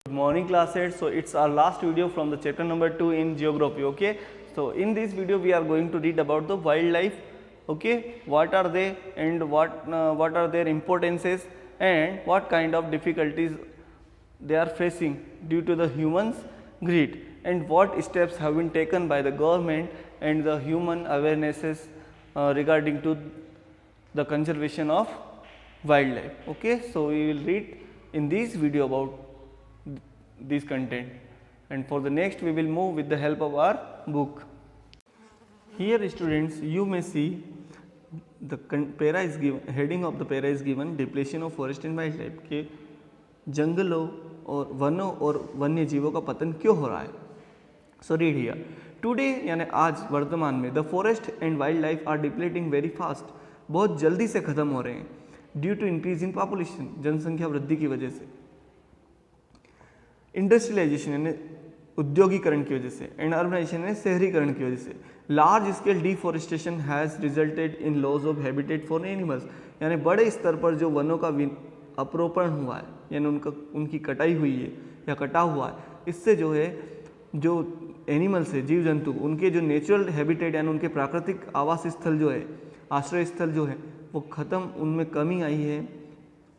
Good morning classes. So it's our last video from the chapter number 2 in geography. Okay, so in this video we are going to read about the wildlife. Okay, what are they and what are their importances and what kind of difficulties they are facing due to the humans greed, and what steps have been taken by the government and the human awarenesses regarding to the conservation of wildlife. Okay, so we will read in this video about this content, and for the next we will move with the help of our book. Here students, you may see the para is given, heading of the para is given depletion of forest and wildlife, के जंगलों और वनों और वन्य जीवों का पतन क्यों हो रहा है. So read here. टुडे यानी आज वर्तमान में the forest and wild life are depleting very fast, बहुत जल्दी से ख़त्म हो रहे हैं due to increase in population, जनसंख्या वृद्धि की वजह से, इंडस्ट्रियलाइजेशन यानी उद्योगीकरण की वजह से, एंड अर्बनाइजेशन यानी शहरीकरण की वजह से. Large scale deforestation has resulted in loss of habitat for animals, यानी बड़े स्तर पर जो वनों का अपरोपण हुआ है यानी उनकी कटाई हुई है या कटा हुआ है, इससे जो है जो एनिमल्स है, जीव जंतु, उनके जो नेचुरल हैबिटेट यानी उनके प्राकृतिक आवास स्थल जो है, आश्रय स्थल जो है वो ख़त्म, उनमें कमी आई है.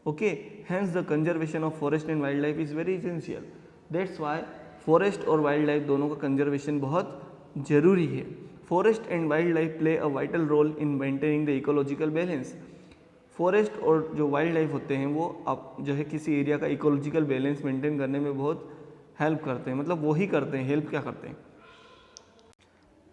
Okay, hence the conservation of forest and wild life is very essential. That's why forest और वाइल्ड लाइफ दोनों का कंजर्वेशन बहुत ज़रूरी है. Forest and wild life play a vital role in maintaining the ecological balance. Forest और जो wild life होते हैं वो अब जो है किसी एरिया का इकोलॉजिकल बैलेंस मेंटेन करने में बहुत हेल्प करते हैं, मतलब वो ही करते हैं, हेल्प क्या करते हैं.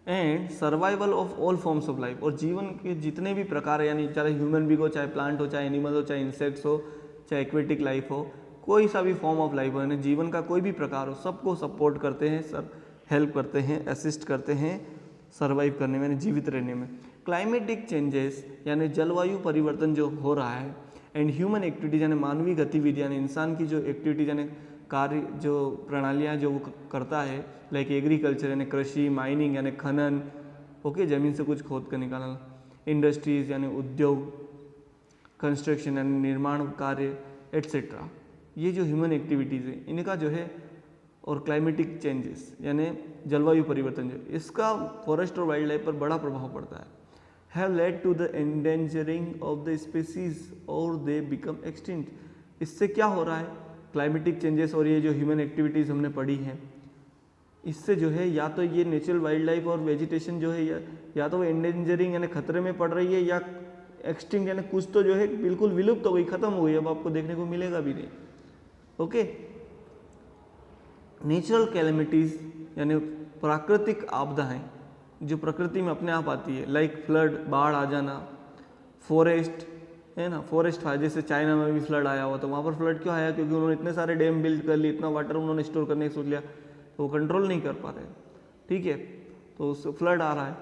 And survival of all forms of life, और जीवन के जितने भी प्रकार है, यानी चाहे ह्यूमन बींग हो, चाहे प्लांट हो, चाहे एनिमल हो, चाहे इंसेक्ट्स हो, चाहे एक्वेटिक लाइफ हो, कोई सा भी फॉर्म ऑफ लाइफ हो, यानी जीवन का कोई भी प्रकार हो, सबको सपोर्ट करते हैं, सब हेल्प करते हैं, असिस्ट करते हैं सर्वाइव करने में, यानी जीवित रहने में. क्लाइमेटिक चेंजेस यानी जलवायु परिवर्तन जो हो रहा है, एंड ह्यूमन एक्टिविटीज यानी मानवीय गतिविधि, यानी इंसान की जो एक्टिविटीज यानी कार्य, जो प्रणालियाँ जो वो करता है, लाइक एग्रीकल्चर यानी कृषि, माइनिंग यानी खनन, ओके, ज़मीन से कुछ खोद कर निकालना, इंडस्ट्रीज यानी उद्योग, कंस्ट्रक्शन यानी निर्माण कार्य, एट्सेट्रा, ये जो ह्यूमन एक्टिविटीज़ है इनका जो है, और क्लाइमेटिक चेंजेस यानी जलवायु परिवर्तन जो, इसका फॉरेस्ट और वाइल्ड लाइफ पर बड़ा प्रभाव पड़ता है. Have led to the endangering of the species और दे बिकम एक्सटिंक्ट. इससे क्या हो रहा है, क्लाइमेटिक चेंजेस और ये जो ह्यूमन एक्टिविटीज़ हमने पढ़ी हैं, इससे जो है या तो ये नेचुरल वाइल्ड लाइफ और वेजिटेशन जो है या तो वो एंडेंजरिंग यानी खतरे में पड़ रही है, या एक्सटिंक्ट यानी कुछ तो जो है बिल्कुल विलुप्त हो गई, खत्म हो गई, अब आपको देखने को मिलेगा भी नहीं. ओके, नेचुरल कैलेमिटीज़ यानी प्राकृतिक आपदाएं जो प्रकृति में अपने आप आती है, लाइक फ्लड, बाढ़ आ जाना, फॉरेस्ट है ना, फॉरेस्ट फायर, जैसे चाइना में भी फ्लड आया हुआ, तो वहाँ पर फ्लड क्यों आया, क्योंकि उन्होंने इतने सारे डैम बिल्ड कर लिए, इतना वाटर उन्होंने स्टोर करने की सोच लिया, तो वो कंट्रोल नहीं कर पा रहे. ठीक है, तो उससे फ्लड आ रहा है.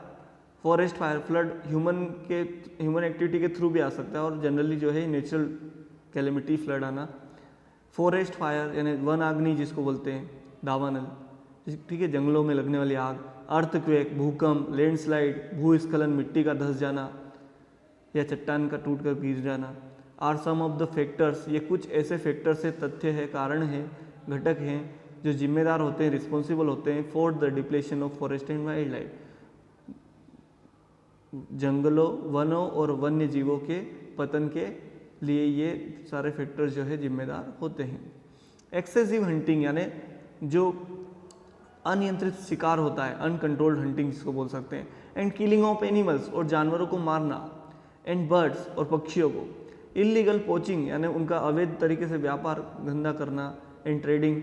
Forest fire, flood human activity के थ्रू भी आ सकता है, और जनरली जो है नेचुरल कैलेमिटी फ्लड आना. फॉरेस्ट फायर यानी वन आग्नि जिसको बोलते हैं, दावानल, ठीक है, जंगलों में लगने वाली आग. अर्थक्वेक, भूकंप, लैंडस्लाइड, भूस्खलन, मिट्टी का धंस जाना या चट्टान का टूट कर गिर जाना, are some of the factors, ये कुछ ऐसे फैक्टर्स है, तथ्य है, कारण है, घटक हैं जो जिम्मेदार होते हैं, रिस्पॉन्सिबल होते हैं for the depletion of forest and wild life. जंगलों, वनों और वन्य जीवों के पतन के लिए ये सारे फैक्टर्स जो है जिम्मेदार होते हैं. एक्सेसिव हंटिंग यानी जो अनियंत्रित शिकार होता है, अनकंट्रोल्ड हंटिंग जिसको बोल सकते हैं. एंड किलिंग ऑफ एनिमल्स, और जानवरों को मारना, एंड बर्ड्स और पक्षियों को. इलीगल पोचिंग यानी उनका अवैध तरीके से व्यापार धंधा करना, and trading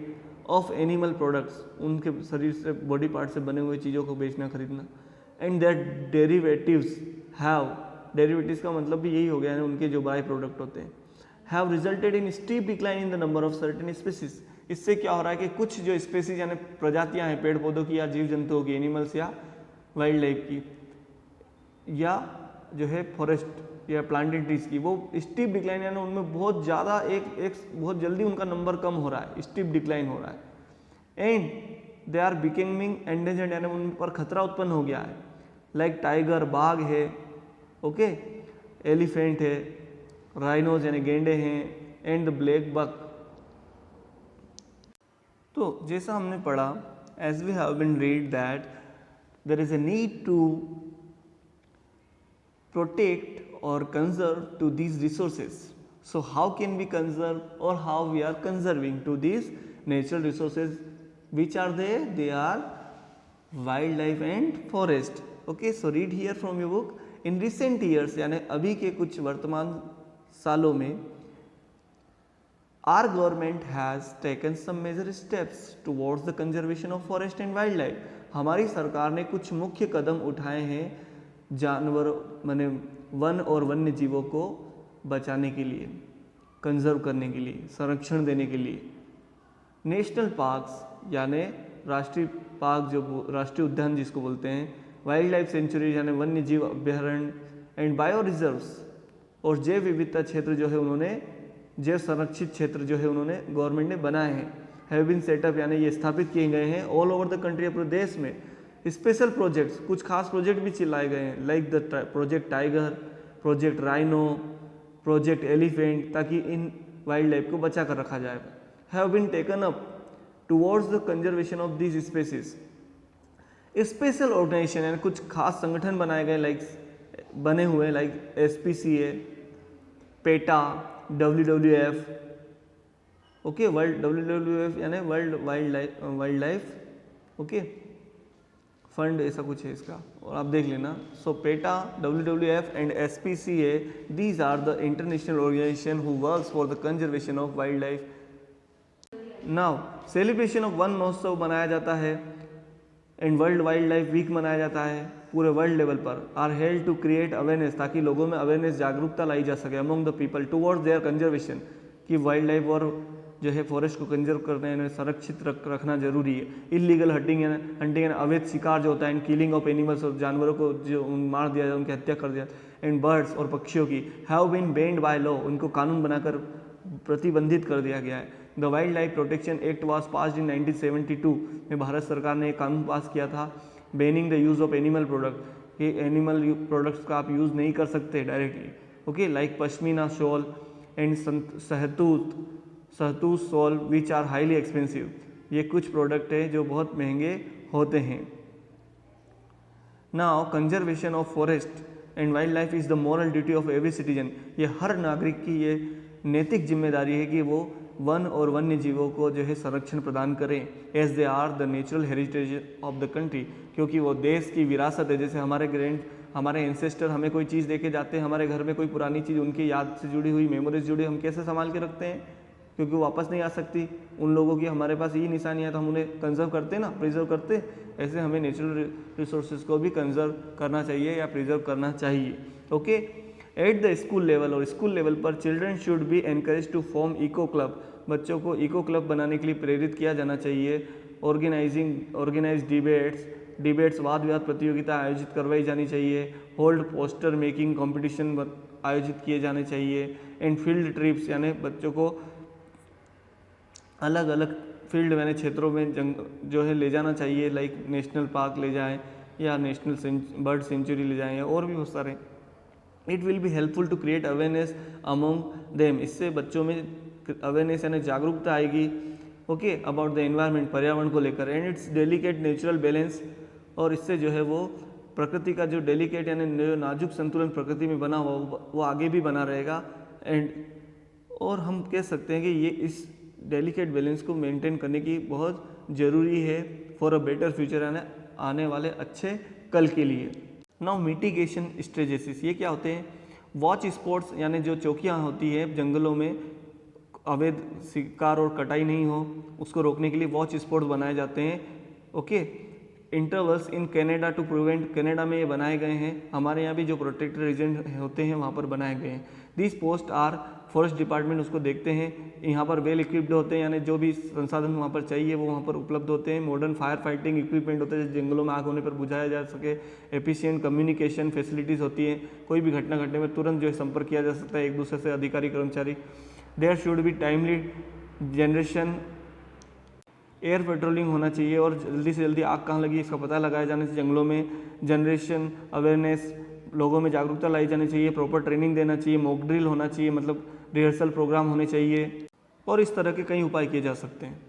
of animal products, उनके शरीर से, बॉडी पार्ट से बने हुए चीज़ों को बेचना खरीदना. And that derivatives have, derivatives का मतलब भी यही हो गया, यानी उनके जो बाय प्रोडक्ट होते हैं, have resulted in steep decline in the number of certain species. इससे क्या हो रहा है कि कुछ जो स्पेसीज यानी प्रजातियां हैं पेड़ पौधों की या जीव जंतुओं की, एनिमल्स या वाइल्ड लाइफ की, या जो है फॉरेस्ट या प्लांटेड ट्रीज की, वो स्टीप डिक्लाइन यानी उनमें बहुत ज़्यादा एक बहुत जल्दी उनका नंबर कम हो रहा है, स्टीप डिक्लाइन हो रहा है. And they are becoming endangered यानी उन पर खतरा उत्पन्न हो गया है, लाइक टाइगर, बाघ है, ओके, एलिफेंट है, राइनोज यानी गेंडे हैं, एंड द ब्लैक बक तो जैसा हमने पढ़ा, as we have been read that there is a need to protect or conserve to these resources. So how can we conserve or how we are conserving to these natural resources? Which are they? They are wildlife and forest. Okay, so read here from your book. In recent years, यानी अभी के कुछ वर्तमान सालों में, our government has taken some major steps towards the conservation of forest and wildlife. हमारी सरकार ने कुछ मुख्य कदम उठाए हैं जानवर माने वन और वन्य जीवों को बचाने के लिए, कंजर्व करने के लिए, संरक्षण देने के लिए। नेशनल पार्क्स यानी राष्ट्रीय पार्क, जो राष्ट्रीय उद्यान जिसको बोलते हैं, वाइल्ड लाइफ सेंचुरी यानी वन्य जीव अभ्यारण्य, एंड बायो रिजर्व्स और जैव विविधता क्षेत्र जो है उन्होंने, जैव संरक्षित क्षेत्र जो है उन्होंने गवर्नमेंट ने बनाए हैं, हैव बीन सेटअप यानी ये स्थापित किए गए हैं ऑल ओवर द कंट्री, पूरे देश में। स्पेशल प्रोजेक्ट्स, कुछ खास प्रोजेक्ट भी चलाए गए हैं, like the project tiger, project rhino, project elephant, ताकि इन वाइल्ड लाइफ को बचा कर रखा जाए। Have been taken up towards the conservation of these species. Special organisation यानी कुछ खास संगठन बनाए गए, बने हुए, like SPCA, PETA, WWF, okay, world WWF यानी world wild life okay fund, ऐसा कुछ है इसका, और आप देख लेना। So PETA, WWF and SPCA, these are the international organisation who works for the conservation of wildlife. Now celebration of Van Mahotsav मनाया जाता है and world wild life week मनाया जाता है पूरे वर्ल्ड लेवल पर, are held to create awareness, ताकि लोगों में अवेयरनेस, जागरूकता लाई जा सके among the people towards their conservation, कि वाइल्ड लाइफ और जो है फॉरेस्ट को कंजर्व करने यानी संरक्षित रखना जरूरी है। इलीगल हंटिंग यानी अवैध शिकार जो होता है, एंड किलिंग ऑफ एनिमल्स, और जानवरों को जो मार दिया जाए, उनकी हत्या कर दिया, एंड बर्ड्स और पक्षियों की, have been banned by law, उनको कानून बनाकर प्रतिबंधित कर दिया गया है। The wildlife protection act was passed in 1972 में भारत सरकार ने एक कानून पास किया था, banning the use of animal product, ये एनिमल प्रोडक्ट्स का आप यूज़ नहीं कर सकते directly, okay, like pashmina shawl and shahtoosh shawl which are highly expensive. ये कुछ प्रोडक्ट है जो बहुत महंगे होते हैं। Now conservation of forest and wild life is the moral duty of every citizen. ये हर नागरिक की ये नैतिक जिम्मेदारी है कि वो वन और वन्य जीवों को जो है संरक्षण प्रदान करें, as they are the natural heritage of the country, क्योंकि वो देश की विरासत है। जैसे हमारे एंसेस्टर हमें कोई चीज़ देके जाते हैं, हमारे घर में कोई पुरानी चीज़ उनकी याद से जुड़ी हुई, मेमोरीज जुड़ी, हम कैसे संभाल के रखते हैं, क्योंकि वो वापस नहीं आ सकती। उन लोगों की हमारे पास यही निशानी है, तो हम उन्हें कंजर्व करते ना, प्रिजर्व करते। ऐसे हमें नेचुरल रिसोर्सेज को भी कंजर्व करना चाहिए या प्रिजर्व करना चाहिए। Okay, at the school level, और स्कूल लेवल पर children should be encourage to form eco club. बच्चों को इको क्लब बनाने के लिए प्रेरित किया जाना चाहिए। ऑर्गेनाइज डिबेट्स वाद विवाद प्रतियोगिता आयोजित करवाई जानी चाहिए। होल्ड पोस्टर मेकिंग कंपटीशन आयोजित किए जाने चाहिए। एंड फील्ड ट्रिप्स यानी बच्चों को अलग अलग फील्ड यानी क्षेत्रों में जो है ले जाना चाहिए, लाइक नेशनल पार्क ले जाएं या नेशनल बर्ड सेंचुरी ले जाएं, और भी बहुत सारे। It will be helpful to create awareness among them. इससे बच्चों में अवेयरनेस यानी जागरूकता आएगी, ओके, अबाउट द एनवायरनमेंट, पर्यावरण को लेकर। And it's delicate natural balance, और इससे जो है वो प्रकृति का जो डेलिकेट यानी जो नाजुक संतुलन प्रकृति में बना हुआ वो आगे भी बना रहेगा। एंड और हम कह सकते हैं कि ये इस डेलिकेट बैलेंस को मेंटेन करने की बहुत ज़रूरी है फॉर अ बेटर फ्यूचर, यानी आने वाले अच्छे कल के लिए। नाउ मिटिगेशन स्ट्रेटेजीज, ये क्या होते हैं? वॉच स्पॉट्स यानी जो चौकियाँ होती है जंगलों में, अवैध शिकार और कटाई नहीं हो उसको रोकने के लिए वॉच स्पॉट्स बनाए जाते हैं। Okay, intervals in Canada to prevent, Canada में ये बनाए गए हैं। हमारे यहाँ भी जो प्रोटेक्टेड रीजन होते हैं वहाँ पर बनाए गए हैं। This post are forest department उसको देखते हैं। यहाँ पर वेल इक्विप्ड होते हैं, यानी जो भी संसाधन वहाँ पर चाहिए वो वहाँ पर उपलब्ध होते हैं। मॉडर्न फायर फाइटिंग इक्विपमेंट होते हैं, जंगलों में आग होने पर बुझाया जा सके। एफिशिएंट कम्युनिकेशन फैसिलिटीज़ होती हैं, कोई भी घटना घटने में तुरंत जो है संपर्क किया जा सकता है एक दूसरे से, अधिकारी कर्मचारी। There should be timely generation, air patrolling होना चाहिए, और जल्दी से जल्दी आग कहाँ लगी इसका पता लगाया जाने से जंगलों में। जनरेशन अवेयरनेस, लोगों में जागरूकता लाई जानी चाहिए। प्रॉपर ट्रेनिंग देना चाहिए। मॉक ड्रिल होना चाहिए, मतलब रिहर्सल प्रोग्राम होने चाहिए, और इस तरह के कई उपाय किए जा सकते हैं।